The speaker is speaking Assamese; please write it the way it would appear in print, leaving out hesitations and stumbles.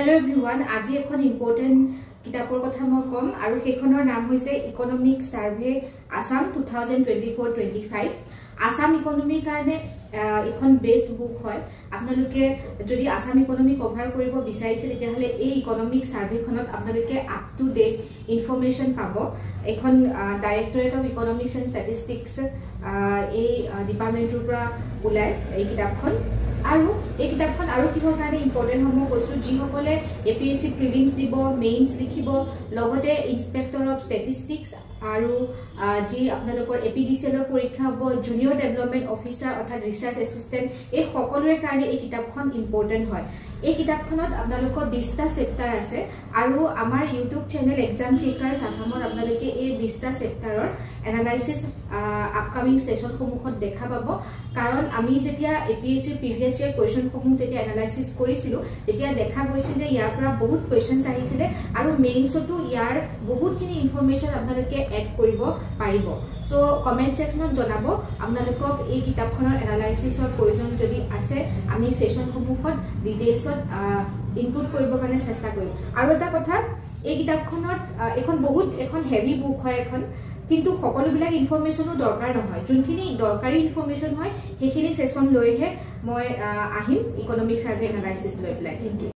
Hello everyone, আজি এখন ইম্পৰ্টেন্ট কিতাপৰ কথা মই কম আৰু সেইখনৰ নাম হৈছে ইকোনমিক সাৰ্ভে আসাম 2024-25 আসাম ইকোনমিৰ কাৰণে এখন বেস্ট বুক হয় আপোনালোকে যদি আসাম ইকোনমি কভাৰ কৰিব বিচাৰিছে তেতিয়াহলে এই ইকোনমিক সাৰ্ভেখনত আপোনালোকে আপ টু ডেট ইনফৰমেশন পাব এখন directorate of economics and statistics এই ডিপাৰ্টমেণ্টৰ পৰা ওলাই এই কিতাপখন আৰু এই কিতাপখন আৰু কিহৰ কাৰণে ইম্পৰ্টেন্ট হ'ব কৈছো যিসকলে এপিএসসি প্ৰিলিমছ দিব মেইনছ লিখিব লগতে ইন্সপেক্টৰ অফ ষ্টেটিষ্টিক্স আৰু যি আপোনালোকৰ এপিডিচিএলৰ পৰীক্ষা হ'ব জুনিয়ৰ ডেভেলপমেন্ট অফিচাৰ অৰ্থাৎ ৰিসাৰ্চ এসিস্টেন্ট এই সকলোৰে কাৰণে এই কিতাপখন ইম্পৰ্টেন্ট হয় এই কিতাপখনত আপোনালোকৰ 20টা চেপ্টাৰ আছে আৰু আমাৰ ইউটিউব চেনেল এক্সাম ক্লিকাৰ্ছ আসামত আপোনালোকে এই 20টা চেপ্টাৰৰ এনালাইসিস আপকামিং সেশন সমূহত দেখা পাব কাৰণ আমি যেতিয়া এপিএসসি প্ৰিভিয়াস ইয়াৰ কোৱেশ্চন সমূহ যেতিয়া এনালাইসিস কৰিছিলো তেতিয়া দেখা গৈছিল যে ইয়াৰ পৰা বহুত কোৱেশ্চনছ আহিছিলে আৰু মেইনছটো ইয়াৰ বহুতখিনি ইনফৰমেশন আপোনালোকে এড কৰিব পাৰিব সো কমেন্ট সেকশনত জনাব আপোনালোকক এই কিতাপখনৰ এনালাইসিসৰ প্ৰয়োজন যদি আছে আমি সেশন সমূহত ডিটেইলছত ইনপুট কৰিব কাৰণে চেষ্টা কৰিম আৰু এটা কথা এই কিতাপখনত এখন হেভি বুক হয় এখন কিন্তু সকলোবিলাক ইনফৰমেশনো দৰকাৰ নহয় যোনখিনি দৰকাৰী ইনফৰমেশন হয় সেইখিনি সেশন লৈহে মই আহিম ইকোনমিক সাৰ্ভে এনালাইসিস লৈ পেলাই থ্যাংক ইউ